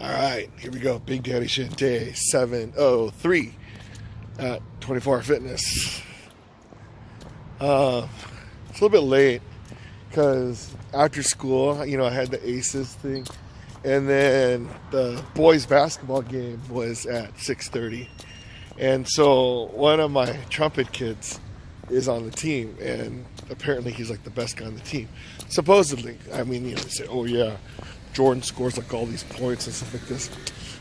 All right, here we go. Big Daddy Shit Day 703 at 24 Fitness. It's a little bit late because after school, I had the Aces thing, and then the boys basketball game was at 6:30, and so one of my trumpet kids is on the team, and apparently he's like the best guy on the team, supposedly. They say, oh yeah, Jordan scores like all these points and stuff like this.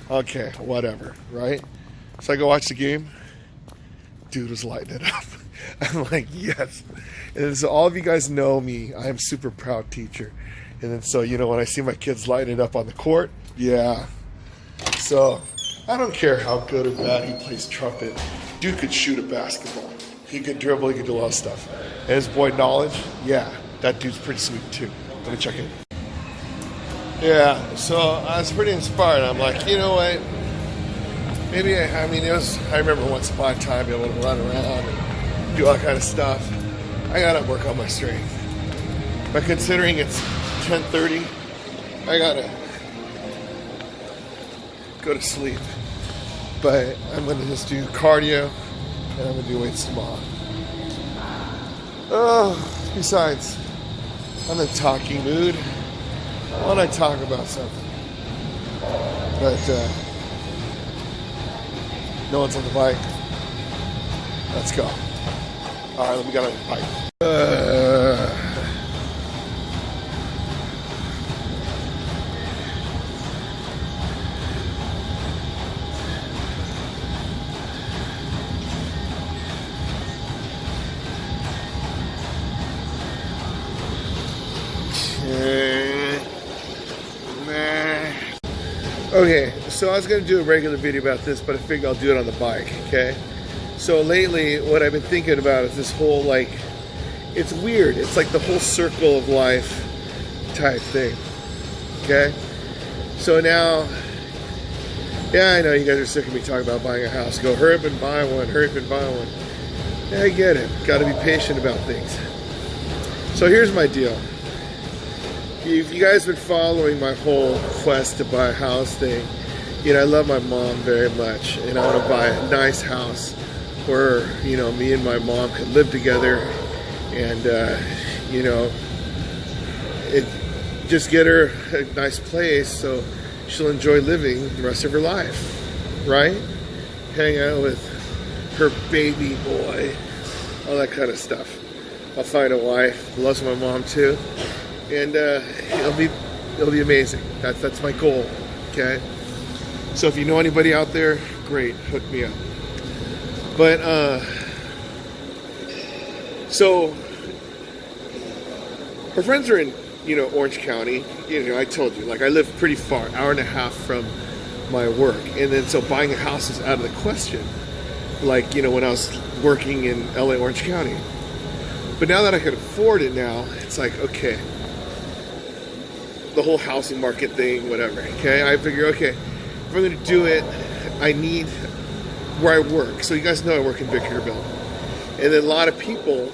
Okay, whatever, right? So I go watch the game. Dude was lighting it up. I'm like, yes. And so all of you guys know me. I am super proud teacher. And then so, when I see my kids lighting it up on the court, yeah. So I don't care how good or bad he plays trumpet. Dude could shoot a basketball. He could dribble. He could do a lot of stuff. And his boy Knowledge, yeah, that dude's pretty sweet too. Let me check in. Yeah, so I was pretty inspired. I'm like, you know what? Maybe, I remember once upon a time being able to run around and do all that kind of stuff. I gotta work on my strength. But considering it's 10:30, I gotta go to sleep. But I'm gonna just do cardio and I'm gonna do weights tomorrow. Oh, besides, I'm in a talking mood. Why don't I talk about something? But no one's on the bike. Let's go. All right, let me get on the bike. Okay, so I was going to do a regular video about this, but I figured I'll do it on the bike, okay? So lately, what I've been thinking about is this whole, it's weird. It's like the whole circle of life type thing, okay? So now, yeah, I know you guys are sick of me talking about buying a house. Go, hurry up and buy one, hurry up and buy one. Yeah, I get it. Got to be patient about things. So here's my deal. If you guys have been following my whole quest to buy a house thing, I love my mom very much, and I want to buy a nice house where, me and my mom could live together, and, just get her a nice place so she'll enjoy living the rest of her life, right? Hang out with her baby boy, all that kind of stuff. I'll find a wife who loves my mom too. And it'll be amazing. That's my goal. Okay. So if you know anybody out there, great, hook me up. But so her friends are in Orange County. I told you, I live pretty far, hour and a half from my work, and then so buying a house is out of the question. When I was working in LA, Orange County. But now that I can afford it now, it's like, okay, the whole housing market thing, whatever, okay? I figure, okay, if I'm going to do it, I need where I work. So you guys know I work in Victorville. And then a lot of people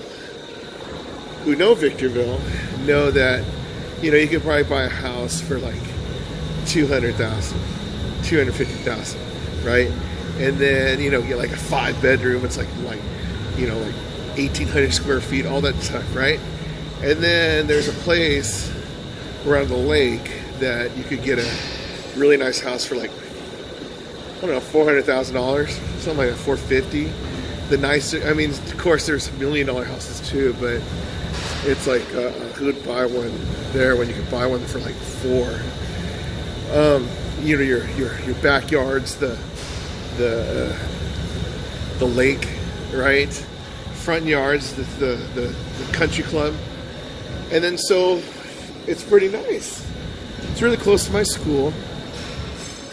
who know Victorville know that, you can probably buy a house for $200,000, $250,000, right? And then, get a 5-bedroom, it's like 1,800 square feet, all that stuff, right? And then there's a place around the lake that you could get a really nice house for $400,000, something like that, $450,000. The nicer, of course there's $1 million houses too, but it's like who would buy one there when you could buy one for $4? Your backyard's the lake, right? Front yard's the country club, and then so it's pretty nice. It's really close to my school,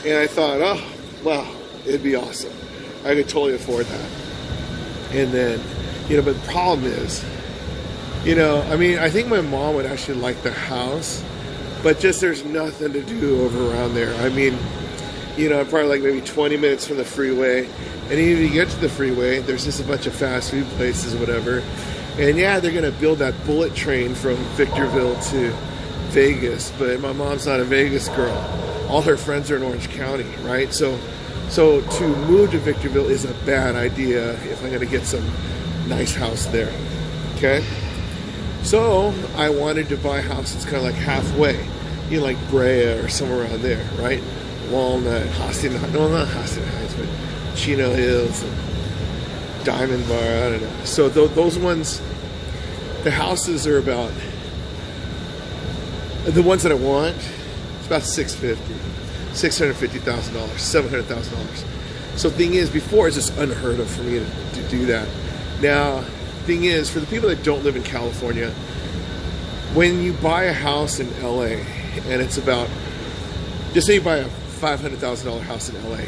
and I thought, oh wow, it'd be awesome. I could totally afford that. And then, but the problem is, I think my mom would actually like the house, but just there's nothing to do over around there. Probably maybe 20 minutes from the freeway, and even if you get to the freeway, there's just a bunch of fast food places, whatever. And yeah, they're gonna build that bullet train from Victorville to Vegas, but my mom's not a Vegas girl. all her friends are in Orange County, right? So to move to Victorville is a bad idea if I'm going to get some nice house there, okay? So I wanted to buy a house that's kind of like halfway, like Brea or somewhere around there, right? Walnut, not Hacienda Heights, but Chino Hills, and Diamond Bar, I don't know. So those ones, the houses are about, the ones that I want, it's about $650,000, $700,000. So the thing is, before it's just unheard of for me to do that. Now, thing is, for the people that don't live in California, when you buy a house in LA, and it's about, just say you buy a $500,000 house in LA,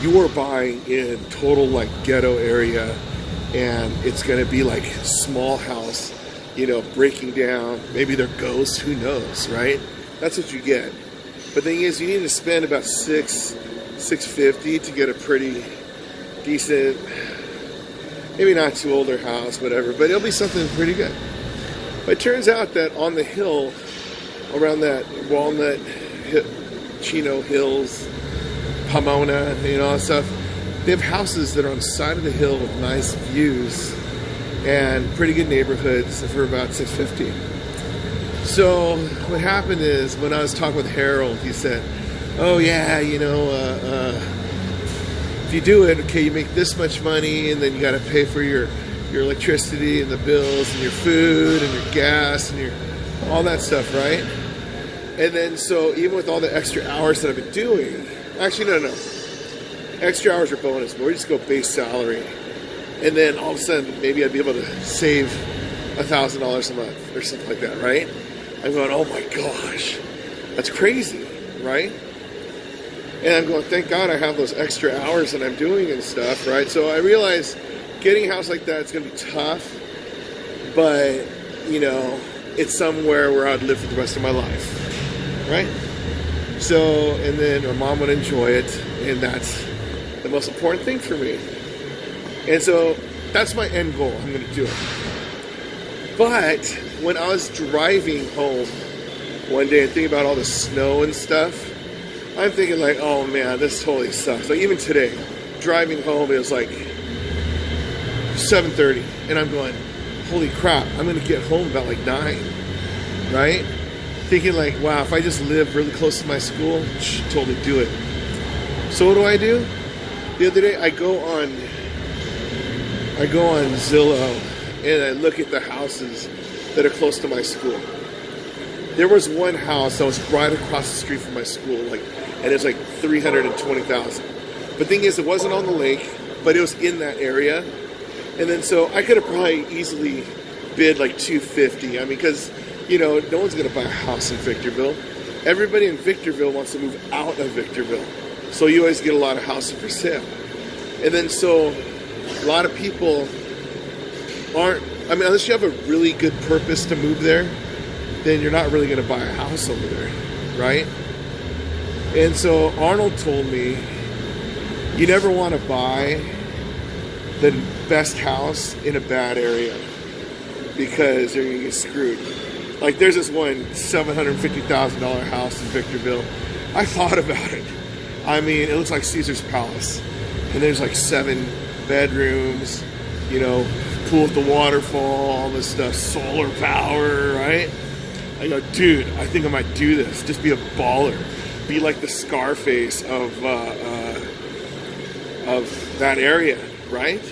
you are buying in total like ghetto area, and it's going to be like small house, breaking down. Maybe they're ghosts, who knows, right? That's what you get. But the thing is, you need to spend about $650 to get a pretty decent, maybe not too older house, whatever, but it'll be something pretty good. But it turns out that on the hill, around that Walnut, Chino Hills, Pomona, all that stuff, they have houses that are on the side of the hill with nice views and pretty good neighborhoods for about $650. So what happened is, when I was talking with Harold, he said, oh yeah, if you do it, okay, you make this much money, and then you got to pay for your electricity and the bills and your food and your gas and your all that stuff, right? And then so even with all the extra hours that I've been doing, actually no, extra hours are bonus, but we just go base salary, and then all of a sudden maybe I'd be able to save $1,000 a month or something like that, right? I'm going, oh my gosh, that's crazy, right? And I'm going, thank God I have those extra hours that I'm doing and stuff, right? So I realized getting a house like that is going to be tough, but, it's somewhere where I'd live for the rest of my life, right? So, and then my mom would enjoy it, and that's the most important thing for me. And so that's my end goal. I'm going to do it. But when I was driving home one day and thinking about all the snow and stuff, I'm thinking like, oh man, this totally sucks. Like even today, driving home, it was like 7:30, and I'm going, holy crap, I'm going to get home about like 9, right? Thinking like, wow, if I just live really close to my school, totally do it. So what do? The other day, I go on Zillow, and I look at the houses that are close to my school. There was one house that was right across the street from my school, and it's like $320,000. But the thing is, it wasn't on the lake, but it was in that area. And then so I could have probably easily bid like $250. I mean, because no one's gonna buy a house in Victorville. Everybody in Victorville wants to move out of Victorville, so you always get a lot of houses for sale. And then so a lot of people aren't. I mean, unless you have a really good purpose to move there, then you're not really going to buy a house over there, right? And so Arnold told me, you never want to buy the best house in a bad area because you're going to get screwed. Like there's this one $750,000 house in Victorville. I thought about it. I mean, it looks like Caesar's Palace. And there's like 7 bedrooms, pool at the waterfall, all this stuff, solar power, right? I go, dude, I think I might do this. Just be a baller. Be like the Scarface of that area, right?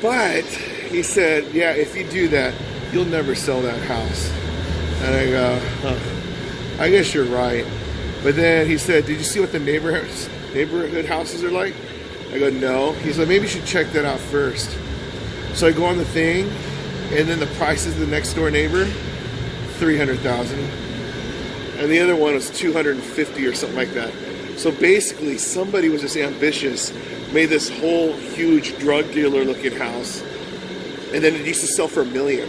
But he said, yeah, if you do that, you'll never sell that house. And I go, I guess you're right. But then he said, did you see what the neighborhood houses are like? I go, no. He's like, maybe you should check that out first. So I go on the thing, and then the prices of the next door neighbor, $300,000, and the other one was $250 or something like that. So basically, somebody was just ambitious, made this whole huge drug dealer looking house, and then it used to sell for $1 million.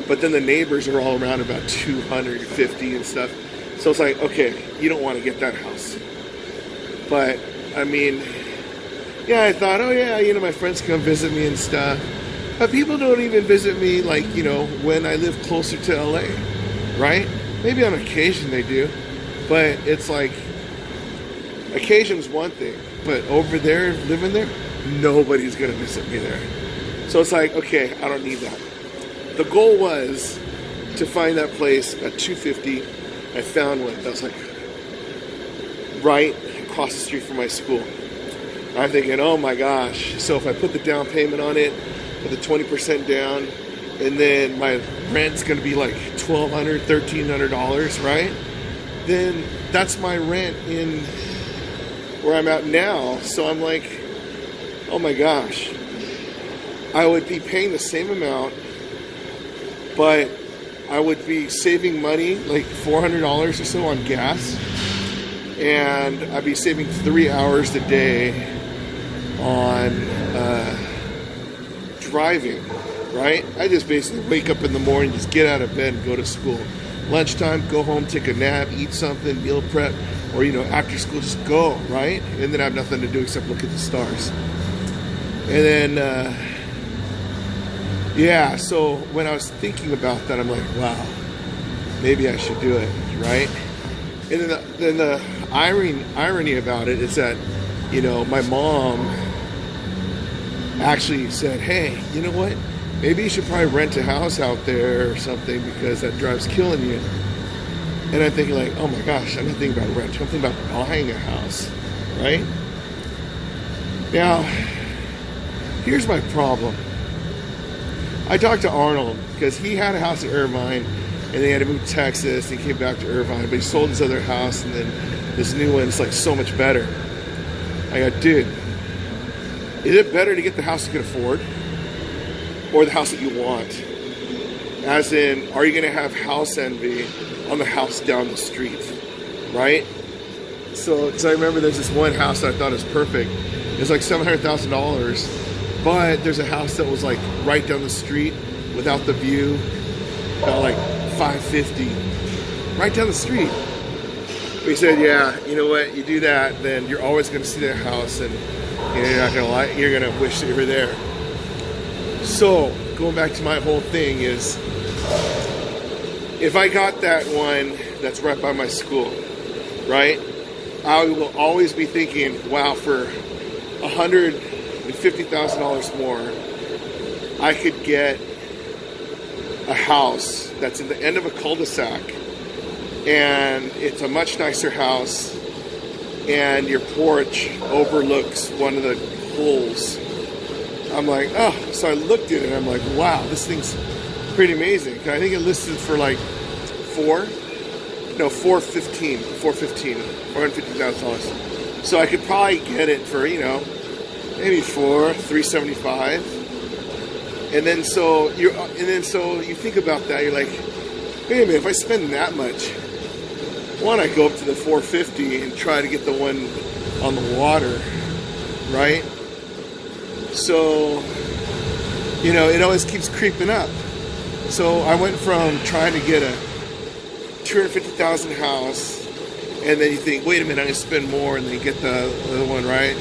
But then the neighbors are all around about $250 and stuff. So it's like, okay, you don't want to get that house. But I mean, yeah, I thought, oh yeah, my friends come visit me and stuff. But people don't even visit me like, when I live closer to LA, right? Maybe on occasion they do. But it's like, occasion's one thing, but over there, living there, nobody's gonna visit me there. So it's like, okay, I don't need that. The goal was to find that place at 250. I found one that was like right across the street from my school. I'm thinking, oh my gosh, so if I put the down payment on it, with the 20% down, and then my rent's gonna be like $1,200, $1,300, right? Then that's my rent in where I'm at now. So I'm like, oh my gosh, I would be paying the same amount, but I would be saving money, like $400 or so on gas, and I'd be saving 3 hours a day on driving, right? I just basically wake up in the morning, just get out of bed and go to school. Lunchtime, go home, take a nap, eat something, meal prep, or, you know, after school, just go, right? And then I have nothing to do except look at the stars. And then, yeah, so when I was thinking about that, I'm like, wow, maybe I should do it, right? And then the irony about it is that, you know, my mom actually said, hey, you know what? Maybe you should probably rent a house out there or something, because that drive's killing you. And I'm thinking like, oh my gosh, I'm not thinking about rent. I'm thinking about buying a house, right? Now, here's my problem. I talked to Arnold because he had a house in Irvine and they had to move to Texas and he came back to Irvine, but he sold his other house and then this new one's like so much better. I go, dude, is it better to get the house you can afford or the house that you want? As in, are you going to have house envy on the house down the street, right? So, because I remember there's this one house that I thought was perfect. It was like $700,000, but there's a house that was like right down the street without the view, about like $550, right down the street. He said, yeah, you know what, you do that, then you're always going to see that house and you know, you're not going to like, you're going to wish that you were there. So, going back to my whole thing is, if I got that one that's right by my school, right, I will always be thinking, wow, for $150,000 more, I could get a house that's in the end of a cul-de-sac, and it's a much nicer house, and your porch overlooks one of the holes. I'm like, oh, so I looked at it and I'm like, wow, this thing's pretty amazing. I think it listed for like $450,000. So I could probably get it for, you know, maybe $375,000. And then so you think about that, you're like, wait a minute, if I spend that much, why don't I go up to the $450,000 and try to get the one on the water, right? So, you know, it always keeps creeping up. So I went from trying to get a $250,000 house, and then you think, wait a minute, I'm going to spend more, and then you get the other one, right?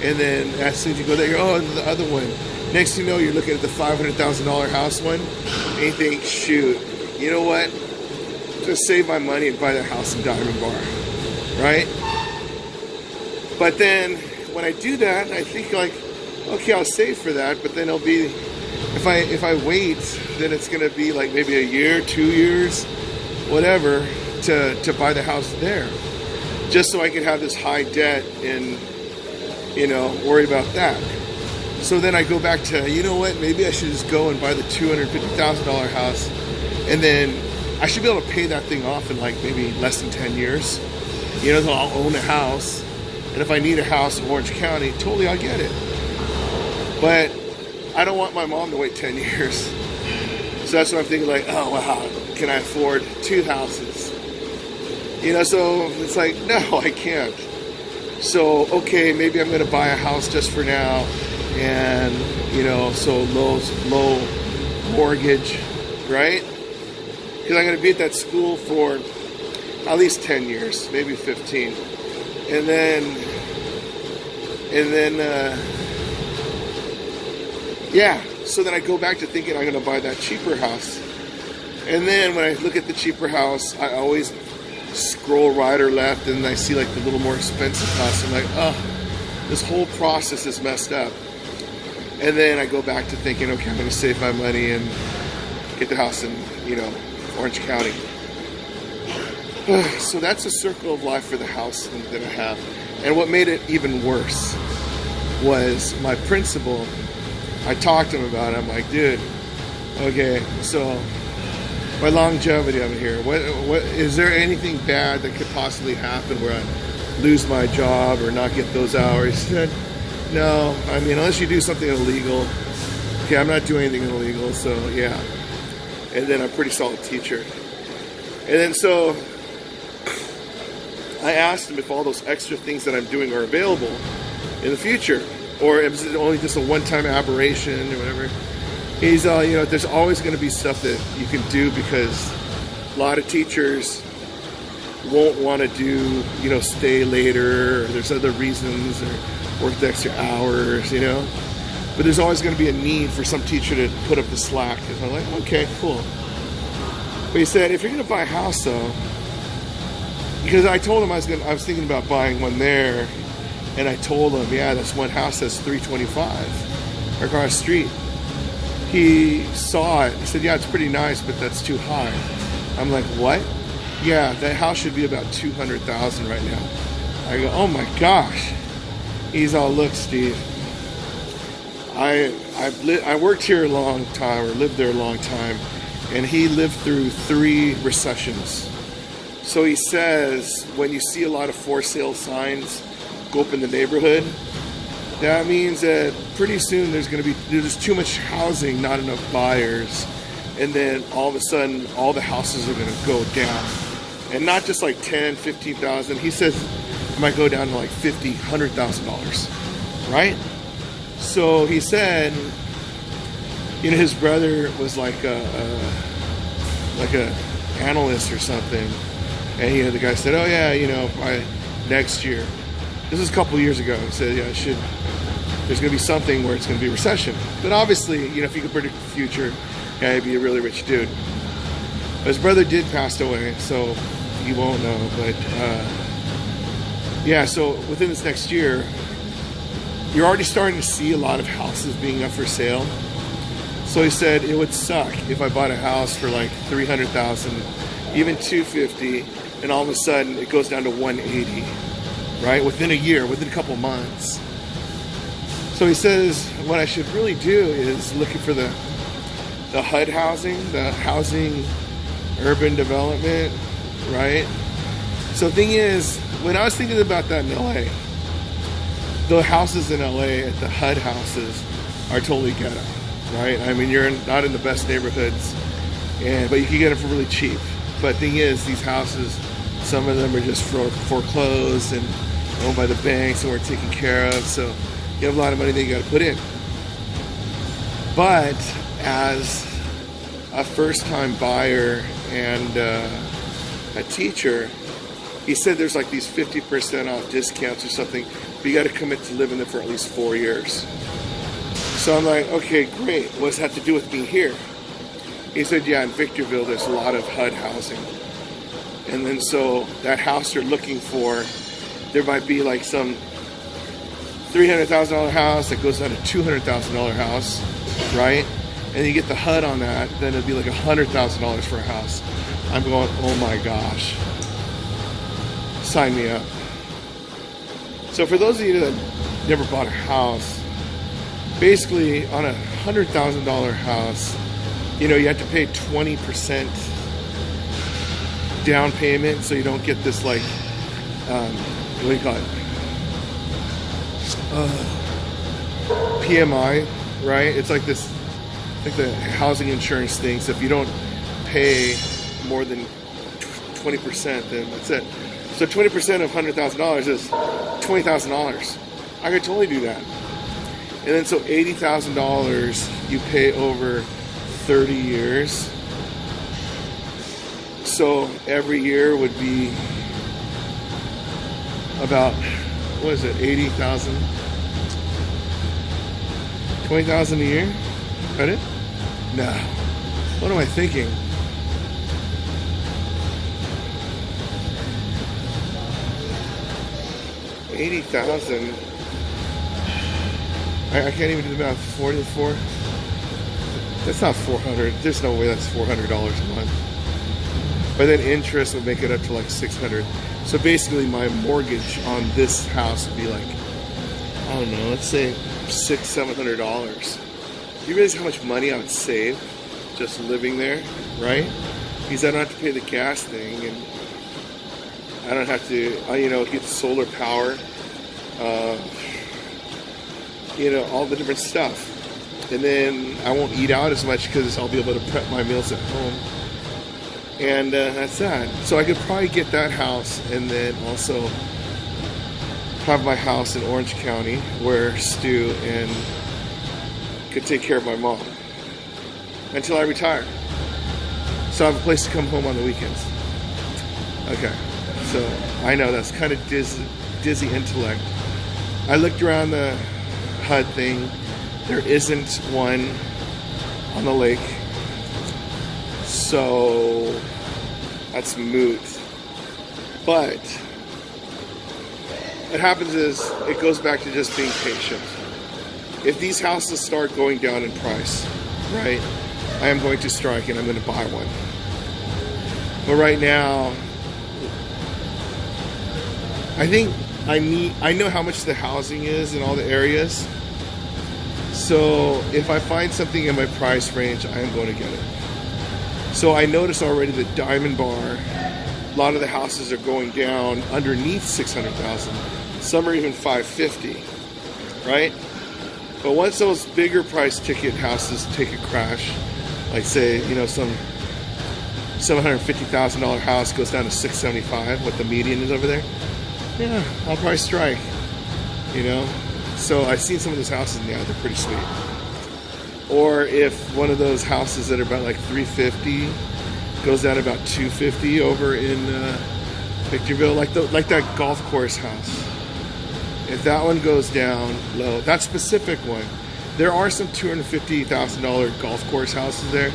And then as soon as you go there, you're, oh, and the other one. Next thing you know, you're looking at the $500,000 house one, and you think, shoot, you know what? Just save my money and buy that house in Diamond Bar, right? But then when I do that, I think like, okay, I'll save for that, but then it'll be, if I wait, then it's gonna be like maybe a year, 2 years, whatever, to buy the house there, just so I can have this high debt and, you know, worry about that. So then I go back to, you know what, maybe I should just go and buy the $250,000 house, and then I should be able to pay that thing off in like maybe less than 10 years. You know, I'll own a house, and if I need a house in Orange County, totally I'll get it. But I don't want my mom to wait 10 years. So that's what I'm thinking, like, oh wow, can I afford 2 houses? You know, so it's like, no, I can't. So, okay, maybe I'm gonna buy a house just for now, and, you know, so low mortgage, right? Because I'm gonna be at that school for at least 10 years, maybe 15. And then, yeah, so then I go back to thinking I'm going to buy that cheaper house. And then when I look at the cheaper house, I always scroll right or left, and I see like the little more expensive house. I'm like, oh, this whole process is messed up. And then I go back to thinking, okay, I'm going to save my money and get the house in, Orange County. So that's a circle of life for the house that I have. And what made it even worse was my principal. I talked to him about it. I'm like, dude, okay, so my longevity over here, what is there anything bad that could possibly happen where I lose my job or not get those hours? He said, no, I mean, unless you do something illegal. Okay, I'm not doing anything illegal, so yeah. And then I'm a pretty solid teacher. And then so I asked him if all those extra things that I'm doing are available in the future, or is it only just a one-time aberration or whatever. He's there's always going to be stuff that you can do, because a lot of teachers won't want to do, stay later, or there's other reasons, or work the extra hours, But there's always going to be a need for some teacher to put up the slack. And I'm like, okay, cool. But he said, if you're going to buy a house, though, because I told him I was thinking about buying one there, and I told him, yeah, this one house that's $325 across the street. He saw it. He said, yeah, it's pretty nice, but that's too high. I'm like, what? Yeah, that house should be about $200,000 right now. I go, oh my gosh. He's all, look, Steve, I worked here a long time, or lived there a long time, and he lived through 3 recessions. So he says, when you see a lot of for sale signs go up in the neighborhood, that means that pretty soon there's too much housing, not enough buyers, and then all of a sudden all the houses are going to go down, and not just like 10, 15,000. He says it might go down to like $50,000, $100,000, right? So he said, his brother was like a analyst or something, and the guy said, oh yeah, by next year. This was a couple years ago. He said, yeah, there's going to be something where it's going to be a recession. But obviously, if you could predict the future, yeah, he'd be a really rich dude. But his brother did pass away, so he won't know. But yeah, so within this next year, you're already starting to see a lot of houses being up for sale. So he said it would suck if I bought a house for like $300,000, even $250,000, and all of a sudden it goes down to $180,000, right? Within a year, within a couple months. So he says what I should really do is looking for the HUD housing, the housing urban development, right? So the thing is, when I was thinking about that in LA, the houses in LA, the HUD houses, are totally ghetto, right? I mean, you're not in the best neighborhoods, but you can get them for really cheap. But the thing is, these houses, some of them are just foreclosed and owned by the banks and weren't taken care of. So you have a lot of money that you got to put in. But as a first-time buyer and a teacher, he said there's like these 50% off discounts or something, but you got to commit to living there for at least 4 years. So I'm like, okay, great. What does that have to do with me here? He said, yeah, in Victorville, there's a lot of HUD housing. And then so that house you're looking for, there might be like some $300,000 house that goes down to $200,000 house, right? And you get the HUD on that, then it'd be like $100,000 for a house. I'm going, oh my gosh. Sign me up. So for those of you that never bought a house, basically on a $100,000 house, you have to pay 20% down payment, so you don't get this like, what do you call it? PMI, right? It's like this, like the housing insurance thing. So if you don't pay more than 20%, then that's it. So 20% of $100,000 is $20,000. I could totally do that. And then so $80,000 you pay over 30 years. So every year would be about, what is it, 80,000? 20,000 a year? Credit? No. What am I thinking? 80,000. I can't even do the math. 44. That's not 400. There's no way that's $400 a month. But then interest would make it up to like 600. So basically, my mortgage on this house would be like, I don't know, let's say $600-700. You realize how much money I would save just living there, right? Because I don't have to pay the gas thing, and I don't have to, get solar power, all the different stuff. And then I won't eat out as much because I'll be able to prep my meals at home. And that's that. So I could probably get that house and then also have my house in Orange County where Stu and could take care of my mom until I retire. So I have a place to come home on the weekends. Okay, so I know that's kind of dizzy intellect. I looked around the HUD thing. There isn't one on the lake. So that's moot. But what happens is it goes back to just being patient. If these houses start going down in price, right, I am going to strike and I'm going to buy one. But right now, I think I know how much the housing is in all the areas. So if I find something in my price range, I am going to get it. So I noticed already that Diamond Bar, a lot of the houses are going down underneath 600,000. Some are even 550, right? But once those bigger price ticket houses take a crash, like say, some $750,000 house goes down to 675, what the median is over there, yeah, I'll probably strike, So I've seen some of those houses, and yeah, they're pretty sweet. Or if one of those houses that are about like 350 goes down to about 250 over in Victorville, like that golf course house. If that one goes down low, that specific one, there are some $250,000 golf course houses there,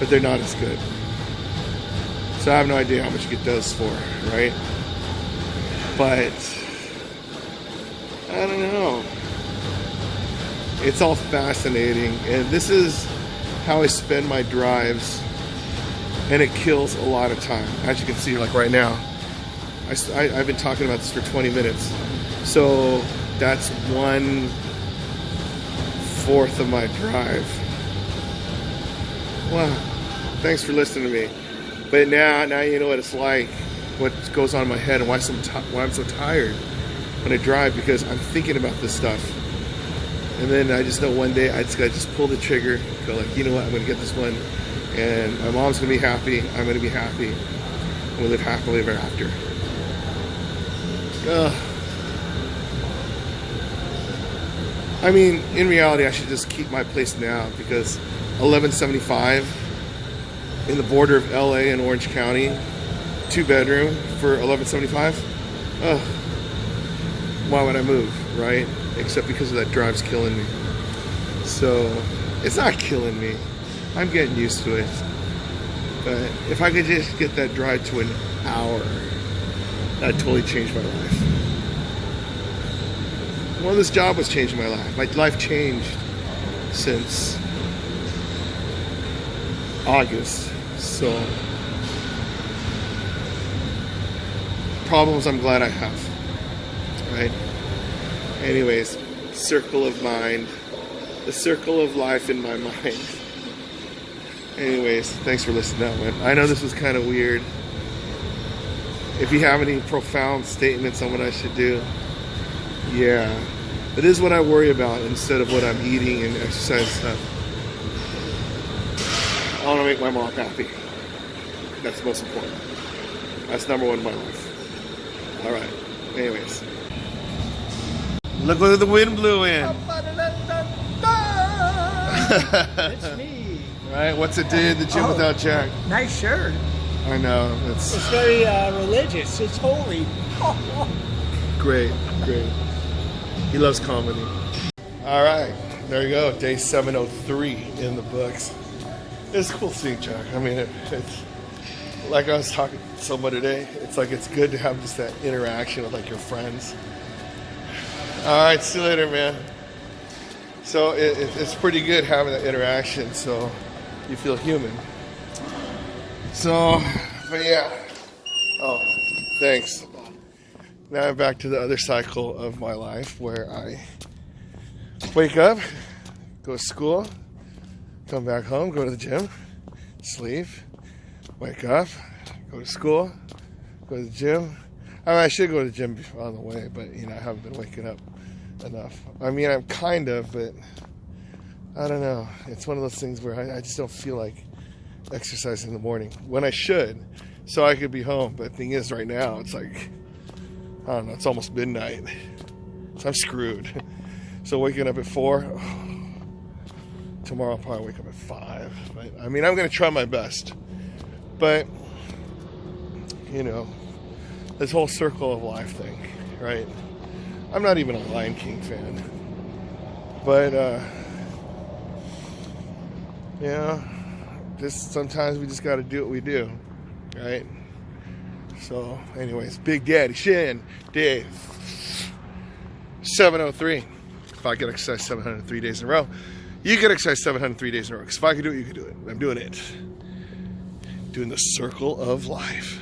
but they're not as good. So I have no idea how much you get those for, right? But I don't know. It's all fascinating, and this is how I spend my drives, and it kills a lot of time. As you can see, like right now, I've been talking about this for 20 minutes. So that's 1/4 of my drive. Wow. Thanks for listening to me. But now you know what it's like, what goes on in my head, and why I'm so tired when I drive, because I'm thinking about this stuff. And then I just know one day I just gotta pull the trigger, go like, you know what, I'm gonna get this one, and my mom's gonna be happy, I'm gonna be happy, and we'll live happily ever after. I mean, in reality, I should just keep my place now, because $1175 in the border of LA and Orange County, 2-bedroom for $1175. Why would I move, right? Except because of that drive's killing me. So it's not killing me. I'm getting used to it. But if I could just get that drive to an hour, that'd totally change my life. Well, this job was changing my life. My life changed since August. So problems I'm glad I have. Right? Anyways, circle of mind. The circle of life in my mind. Anyways, thanks for listening out, man. I know this was kind of weird. If you have any profound statements on what I should do, yeah. It is what I worry about instead of what I'm eating and exercise stuff. I want to make my mom happy. That's most important. That's number one in my life. Alright. Anyways. Look where the wind blew in. It's me. Right? What's it do at the gym without Jack? Nice shirt. I know. It's very religious. It's holy. Great. He loves comedy. Alright. There you go. Day 703 in the books. It's cool seeing Jack. I mean, it's like I was talking to someone today. It's like it's good to have just that interaction with like your friends. All right, see you later, man. So it's pretty good having that interaction, so you feel human. So, but yeah. Oh, thanks. Now I'm back to the other cycle of my life where I wake up, go to school, come back home, go to the gym, sleep, wake up, go to school, go to the gym. I mean, I should go to the gym on the way, but I haven't been waking up enough. I mean, I'm kind of, but I don't know. It's one of those things where I just don't feel like exercising in the morning when I should, so I could be home. But the thing is, right now, it's like, I don't know, it's almost midnight, so I'm screwed. So waking up at 4, tomorrow I'll probably wake up at 5. But, I mean, I'm going to try my best. But, this whole circle of life thing, right? I'm not even a Lion King fan. But, just sometimes we just got to do what we do, right? So, anyways, Big Daddy Shin, Dave, 703. If I could exercise 703 days in a row, you could exercise 703 days in a row. Because if I could do it, you could do it. I'm doing it. Doing the circle of life.